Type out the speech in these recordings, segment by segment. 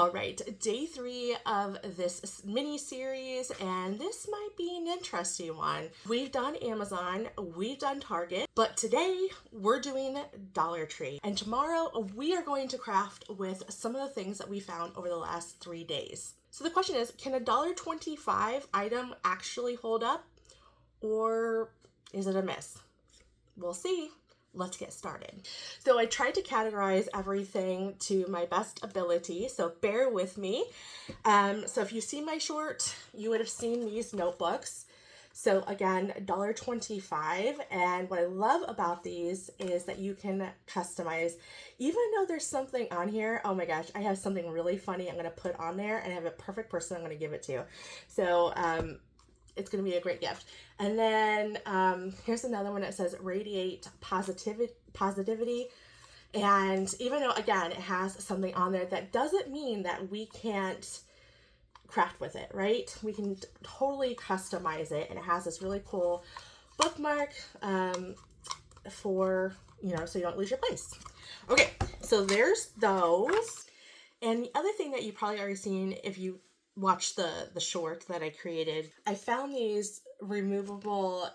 All right, day 3 of this mini series, and this might be an interesting one. We've done Amazon, we've done Target, but today we're doing Dollar Tree. And tomorrow we are going to craft with some of the things that we found over the last 3 days. So the question is, can a $1.25 item actually hold up, or is it a miss? We'll see. Let's get started. So I tried to categorize everything to my best ability, so bear with me. So if you see my short, you would have seen these notebooks. So again, $1.25, and what I love about these is that you can customize. Even though there's something on here, oh my gosh, I have something really funny I'm going to put on there, and I have a perfect person I'm going to give it to. So it's going to be a great gift. And then here's another one that says radiate positivity. And even though, again, it has something on there, that doesn't mean that we can't craft with it, right? We can totally customize it. And it has this really cool bookmark for, so you don't lose your place. Okay, so there's those. And the other thing that you probably already seen if you watch the short that I created, I found these removable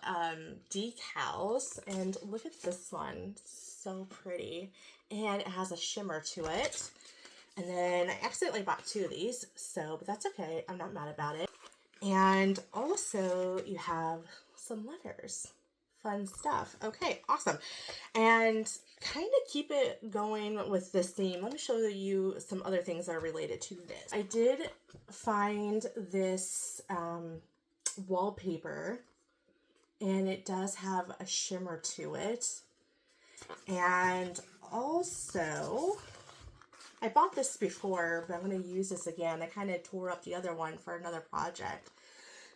decals, and look at this one, so pretty, and it has a shimmer to it. And then I accidentally bought 2 of these, but that's okay, I'm not mad about it. And also you have some letters, fun stuff. Okay, awesome. And kind of keep it going with this theme, let me show you some other things that are related to this. I did find this wallpaper, and it does have a shimmer to it. And also, I bought this before, but I'm going to use this again. I kind of tore up the other one for another project.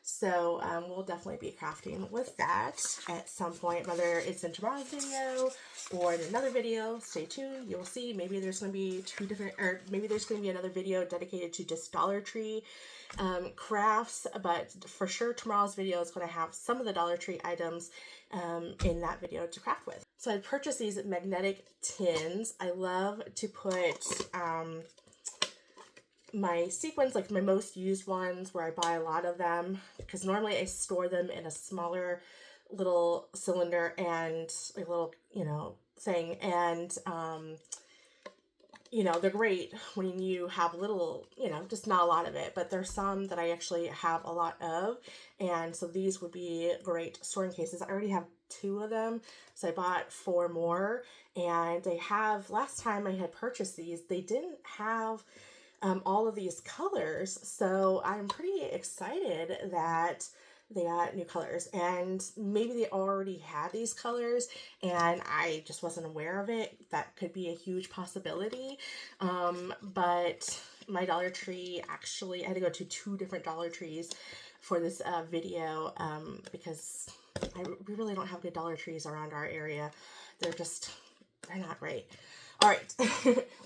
So we'll definitely be crafting with that at some point, whether it's in tomorrow's video or in another video. Stay tuned. You'll see. Maybe there's going to be 2 different, or maybe there's going to be another video dedicated to just Dollar Tree crafts. But for sure, tomorrow's video is going to have some of the Dollar Tree items in that video to craft with. So I purchased these magnetic tins. I love to put my sequins, like my most used ones, where I buy a lot of them, because normally I store them in a smaller little cylinder and a little, thing. And, they're great when you have little, just not a lot of it, but there's some that I actually have a lot of. And so these would be great storing cases. I already have 2 of them, so I bought 4 more. And they have, last time I had purchased these, they didn't have all of these colors, so I'm pretty excited that they got new colors. And maybe they already had these colors and I just wasn't aware of it. That could be a huge possibility. But my Dollar Tree, actually I had to go to 2 different Dollar Trees for this video because we really don't have good Dollar Trees around our area. They're not great. All right,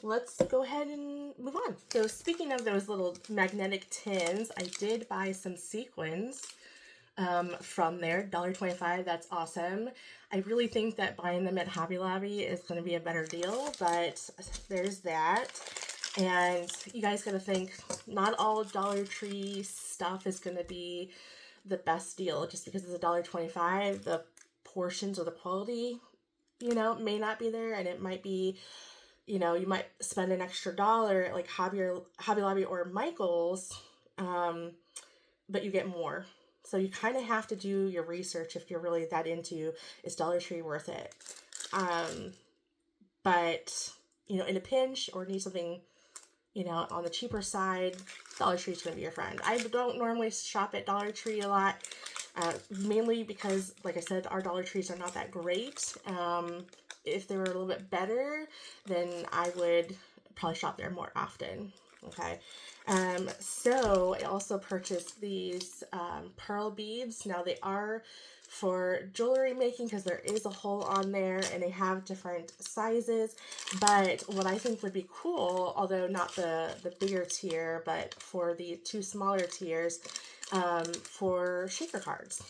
let's go ahead and move on. So speaking of those little magnetic tins, I did buy some sequins from there, $1.25, that's awesome. I really think that buying them at Hobby Lobby is going to be a better deal, but there's that. And you guys got to think, not all Dollar Tree stuff is going to be the best deal. Just because it's $1.25, the portions or the quality, may not be there, and it might be, you might spend an extra $1 at like Hobby Lobby or Michael's, but you get more. So you kind of have to do your research if you're really that into, is Dollar Tree worth it? But, in a pinch or need something, on the cheaper side, Dollar Tree's going to be your friend. I don't normally shop at Dollar Tree a lot. Mainly because, like I said, our Dollar Trees are not that great. If they were a little bit better, then I would probably shop there more often. Okay. So I also purchased these pearl beads. Now they are for jewelry making because there is a hole on there and they have different sizes. But what I think would be cool, although not the bigger tier, but for the 2 smaller tiers, for shaker cards.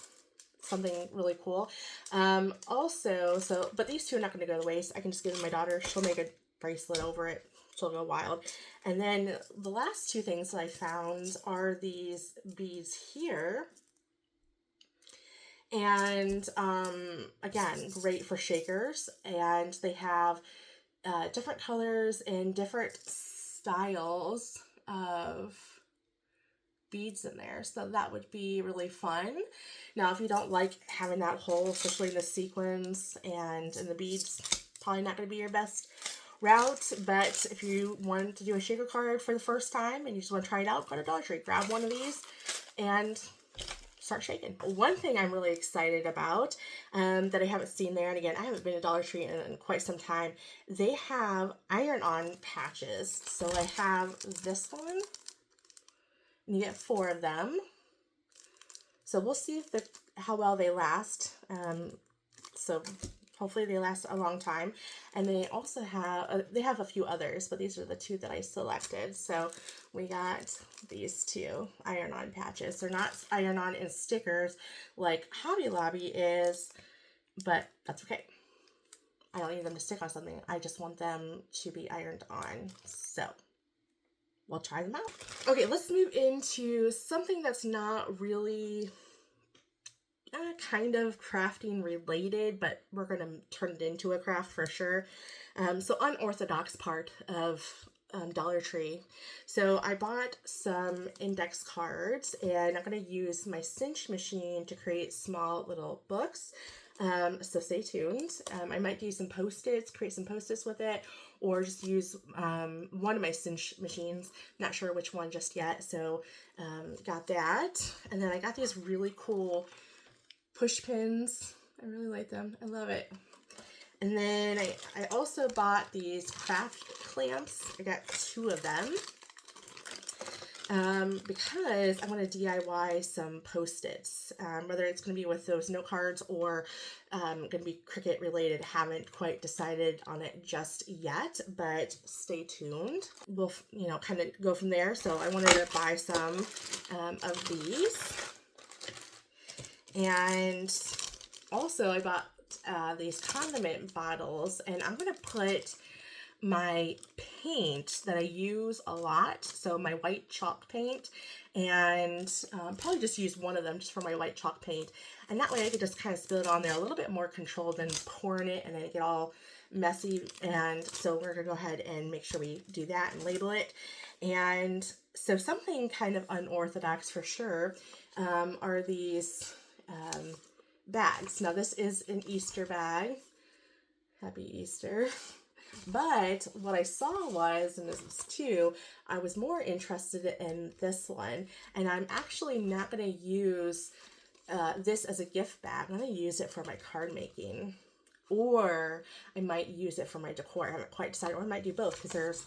Something really cool. Also, but these 2 are not going to go to waste. I can just give them to my daughter. She'll make a bracelet over it. she'll go wild. And then the last two things that I found are these beads here. And again, great for shakers. And they have different colors and different styles of beads in there, so that would be really fun. Now, if you don't like having that hole, especially in the sequins and in the beads, probably not going to be your best route. But if you want to do a shaker card for the first time and you just want to try it out, go to Dollar Tree, grab one of these and start shaking. One thing I'm really excited about that I haven't seen there, and again, I haven't been to Dollar Tree in quite some time, they have iron-on patches. So I have this one. You get 4 of them. So we'll see if how well they last. So hopefully they last a long time. And they also have, they have a few others, but these are the 2 that I selected. So we got these 2 iron-on patches. They're not iron-on in stickers like Hobby Lobby is, but that's okay. I don't need them to stick on something. I just want them to be ironed on. So we'll try them out. Okay, let's move into something that's not really kind of crafting related, but we're going to turn it into a craft for sure. So unorthodox part of Dollar Tree. So I bought some index cards, and I'm going to use my cinch machine to create small little books. So stay tuned. I might do some post-its, create some post-its with it, or just use one of my cinch machines. Not sure which one just yet. So got that. And then I got these really cool push pins. I really like them. I love it. And then I also bought these craft clamps. I got 2 of them. Because I want to DIY some post-its, whether it's going to be with those note cards or going to be Cricut related. Haven't quite decided on it just yet, but stay tuned. We'll, kind of go from there. So I wanted to buy some of these. And also I bought these condiment bottles, and I'm going to put my paint that I use a lot, so my white chalk paint, and probably just use one of them just for my white chalk paint, and that way I could just kind of spill it on there a little bit more controlled than pouring it and then it get all messy. And so we're gonna go ahead and make sure we do that and label it. And so something kind of unorthodox for sure are these bags. Now this is an Easter bag. Happy Easter. But what I saw was, and this is 2, I was more interested in this one, and I'm actually not going to use this as a gift bag. I'm going to use it for my card making, or I might use it for my decor. I haven't quite decided, or I might do both, because there's,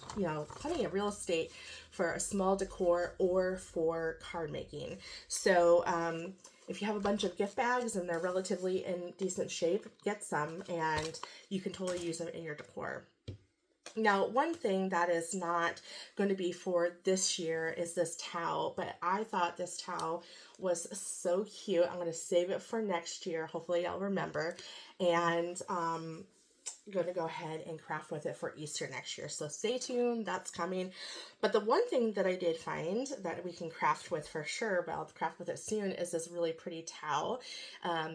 plenty of real estate for a small decor or for card making. So if you have a bunch of gift bags and they're relatively in decent shape, get some, and you can totally use them in your decor. Now, one thing that is not going to be for this year is this towel, but I thought this towel was so cute. I'm going to save it for next year. Hopefully I'll remember. And I'm going to go ahead and craft with it for Easter next year. So stay tuned. That's coming. But the one thing that I did find that we can craft with for sure, but I'll craft with it soon, is this really pretty towel.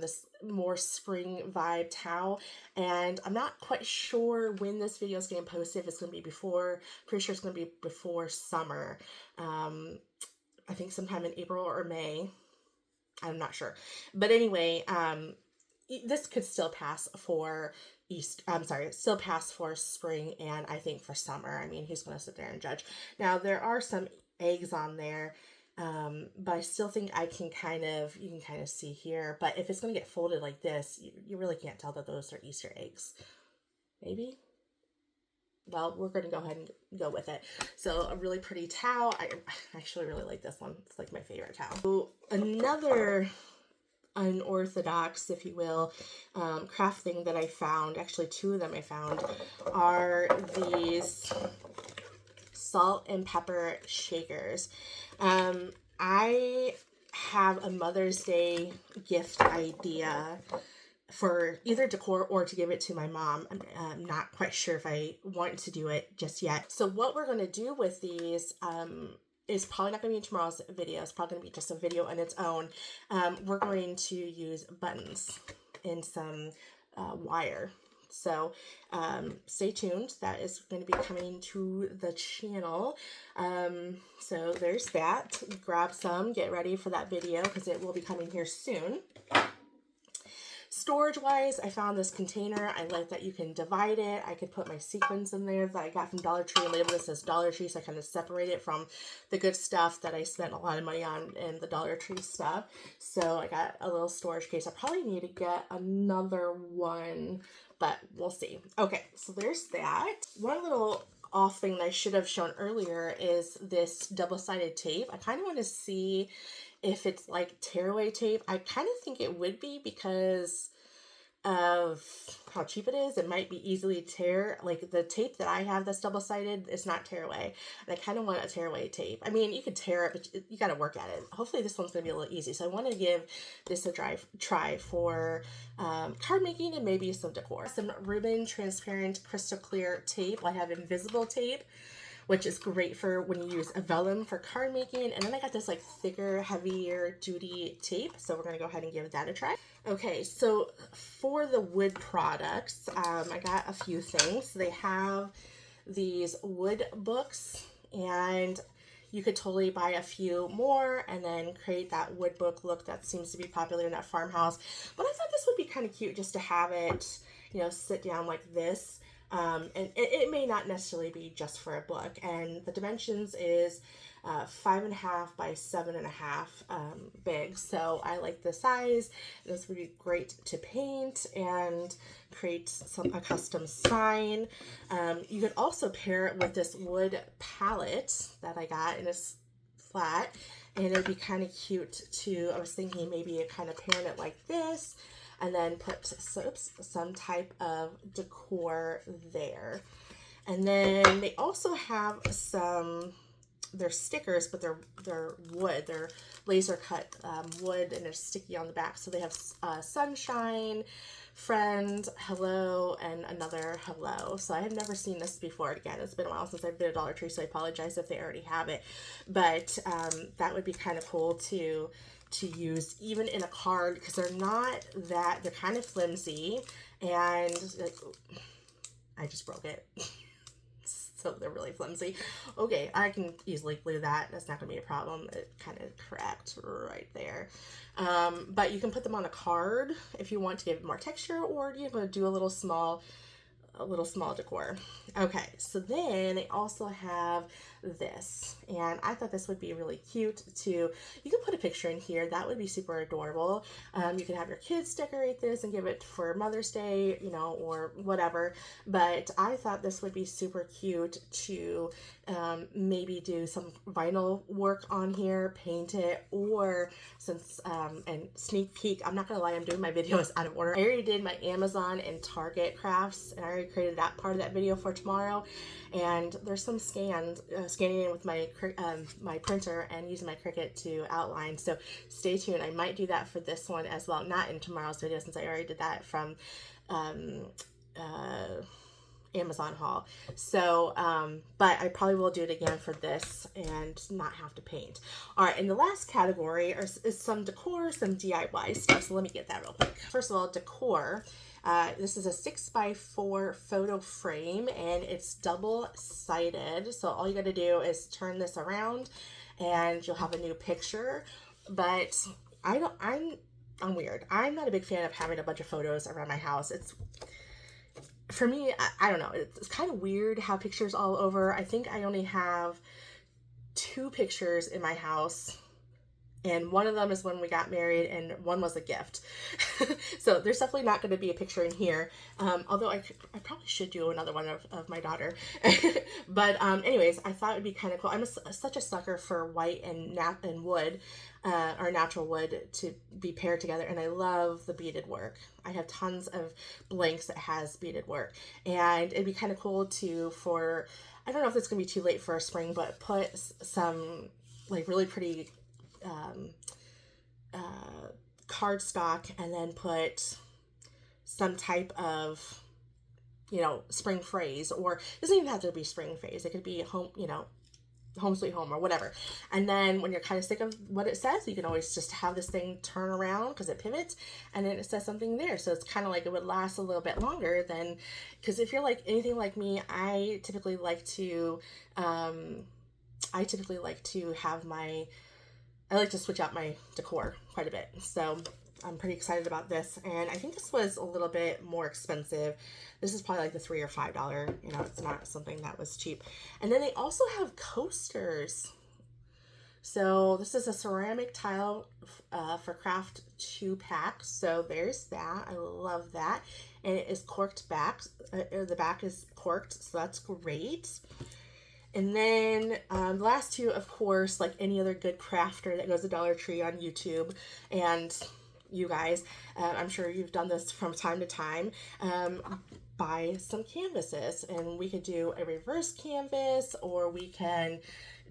This more spring vibe towel. And I'm not quite sure when this video is getting posted. If it's going to be before, pretty sure it's going to be before summer. I think sometime in April or May. I'm not sure. But anyway, this could still pass for still pass for spring, and I think for summer. I mean, who's going to sit there and judge? Now, there are some eggs on there, but I still think you can kind of see here. But if it's going to get folded like this, you really can't tell that those are Easter eggs. Maybe? Well, we're going to go ahead and go with it. So a really pretty towel. I actually really like this one. It's like my favorite towel. So another unorthodox, if you will, craft thing that I found, actually 2 of them I found, are these salt and pepper shakers. I have a Mother's Day gift idea for either decor or to give it to my mom. I'm not quite sure if I want to do it just yet. So what we're going to do with these is probably not going to be in tomorrow's video. It's probably going to be just a video on its own. We're going to use buttons and some wire. So stay tuned. That is going to be coming to the channel. So there's that. Grab some, get ready for that video because it will be coming here soon. Storage wise, I found this container. I like that you can divide it. I could put my sequins in there that I got from Dollar Tree and label this as Dollar Tree, so I kind of separate it from the good stuff that I spent a lot of money on in the Dollar Tree stuff. So I got a little storage case. I probably need to get another one, but we'll see. Okay, so there's that. One little off thing that I should have shown earlier is this double-sided tape. I kind of want to see if it's like tearaway tape. I kind of think it would be because of how cheap it is. It might be easily tear. Like the tape that I have that's double-sided, it's not tearaway. And I kind of want a tearaway tape. I mean, you could tear it, but you got to work at it. Hopefully this one's going to be a little easy. So I want to give this a try for card making and maybe some decor. Some ribbon transparent crystal clear tape. I have invisible tape, which is great for when you use a vellum for card making. And then I got this like thicker, heavier duty tape. So we're going to go ahead and give that a try. Okay, so for the wood products, I got a few things. They have these wood books, and you could totally buy a few more and then create that wood book look that seems to be popular in that farmhouse. But I thought this would be kind of cute just to have it, you know, sit down like this. And it may not necessarily be just for a book. And the dimensions is 5.5 by 7.5 big. So I like the size. This would be great to paint and create a custom sign. You could also pair it with this wood palette that I got, and it's flat, and it'd be kind of cute to, I was thinking maybe kind of pairing it like this, and then put some type of decor there. And then they also have some, they're stickers, but they're wood. They're laser cut wood, and they're sticky on the back. So they have sunshine, friend, hello, and another hello. So I have never seen this before. Again, it's been a while since I've been at Dollar Tree, so I apologize if they already have it. But that would be kind of cool to use even in a card, because they're kind of flimsy, and I just broke it. So they're really flimsy. Okay, I can easily glue that. That's not gonna be a problem. It kind of cracked right there. But you can put them on a card if you want to give it more texture, or you're gonna do a little small decor. Okay, so then they also have this, and I thought this would be really cute too. You can put a picture in here. That would be super adorable. You can have your kids decorate this and give it for Mother's Day, you know, or whatever. But I thought this would be super cute to maybe do some vinyl work on here, paint it, or since and sneak peek, I'm not gonna lie, I'm doing my videos out of order. I already did my Amazon and Target crafts, and I already created that part of that video for tomorrow. And there's some scans, scanning in with my my printer and using my Cricut to outline. So stay tuned. I might do that for this one as well. Not in tomorrow's video, since I already did that from Amazon haul. So, but I probably will do it again for this and not have to paint. All right, and the last category is some decor, some DIY stuff. So let me get that real quick. First of all, decor. This is a 6x4 photo frame, and it's double-sided. So all you got to do is turn this around, and you'll have a new picture. But I'm weird. I'm not a big fan of having a bunch of photos around my house. For me, I don't know. It's kind of weird how pictures all over. I think I only have 2 pictures in my house, and one of them is when we got married, and one was a gift. So there's definitely not going to be a picture in here. Although I probably should do another one of my daughter. But anyways, I thought it would be kind of cool. I'm such a sucker for white and wood, or natural wood to be paired together. And I love the beaded work. I have tons of blanks that has beaded work. And it'd be kind of cool I don't know if it's going to be too late for a spring, but put some like really pretty cardstock, and then put some type of, you know, spring phrase, or it doesn't even have to be spring phrase. It could be home, you know, home sweet home or whatever. And then when you're kind of sick of what it says, you can always just have this thing turn around because it pivots and then it says something there. So it's kind of like it would last a little bit longer than, because if you're like anything like me, I typically like to have my, I like to switch out my decor quite a bit. So I'm pretty excited about this. And I think this was a little bit more expensive. This is probably like the $3 or $5. You know, it's not something that was cheap. And then they also have coasters. So this is a ceramic tile for craft 2-pack. So there's that. I love that. And it is corked back. The back is corked, so that's great. And then the last two, of course, like any other good crafter that goes to Dollar Tree on YouTube, and you guys, I'm sure you've done this from time to time, buy some canvases. And we could do a reverse canvas, or we can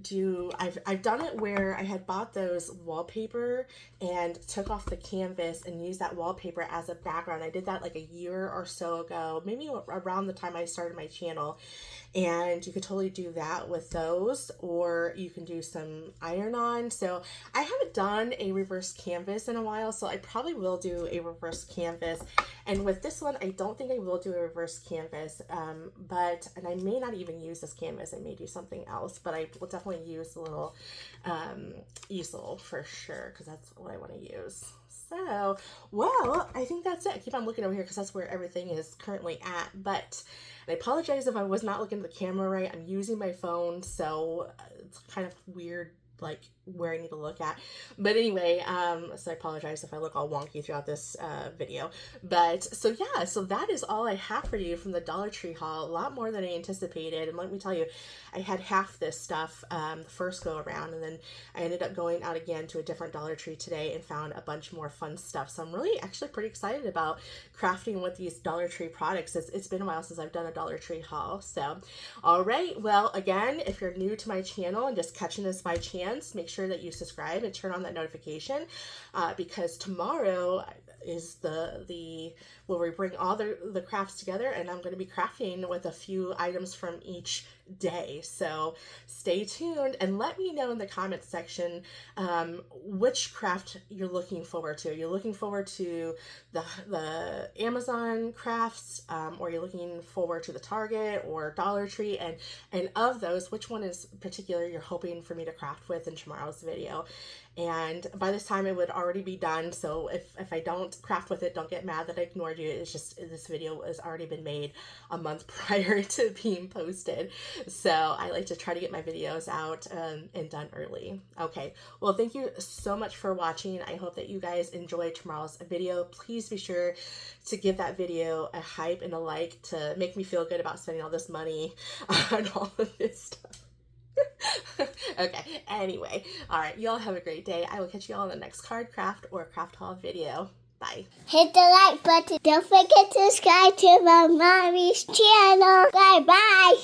do, I've done it where I had bought those wallpaper and took off the canvas and used that wallpaper as a background. I did that like a year or so ago, maybe around the time I started my channel. And you could totally do that with those, or you can do some iron-on. So I haven't done a reverse canvas in a while, so I probably will do a reverse canvas. And with this one, I don't think I will do a reverse canvas, and I may not even use this canvas. I may do something else, but I will definitely use a little easel for sure, because that's what I want to use. So, well, I think that's it. I keep on looking over here because that's where everything is currently at. But I apologize if I was not looking at the camera right. I'm using my phone, so it's kind of weird, like where I need to look at. But anyway, so I apologize if I look all wonky throughout this video. But so yeah, so that is all I have for you from the Dollar Tree haul. A lot more than I anticipated. And let me tell you, I had half this stuff the first go around, and then I ended up going out again to a different Dollar Tree today and found a bunch more fun stuff. So I'm really actually pretty excited about crafting with these Dollar Tree products. It's been a while since I've done a Dollar Tree haul. So, all right. Well, again, if you're new to my channel and just catching this by chance, make sure that you subscribe and turn on that notification, because tomorrow is where we bring all the crafts together, and I'm going to be crafting with a few items from each day. So stay tuned and let me know in the comment section which craft you're looking forward to. You're looking forward to the Amazon crafts, or you're looking forward to the Target or Dollar Tree, and of those, which one is particular you're hoping for me to craft with in tomorrow's video. And by this time it would already be done, so if I don't craft with it, don't get mad that I ignored you. It's just this video has already been made a month prior to being posted, so I like to try to get my videos out and done early. Okay, well, thank you so much for watching. I hope that you guys enjoyed tomorrow's video. Please be sure to give that video a hype and a like to make me feel good about spending all this money on all of this stuff. Okay, anyway, all right, y'all have a great day. I will catch you all in the next card craft or craft haul video. Bye. Hit the like button. Don't forget to subscribe to my mommy's channel. Bye bye.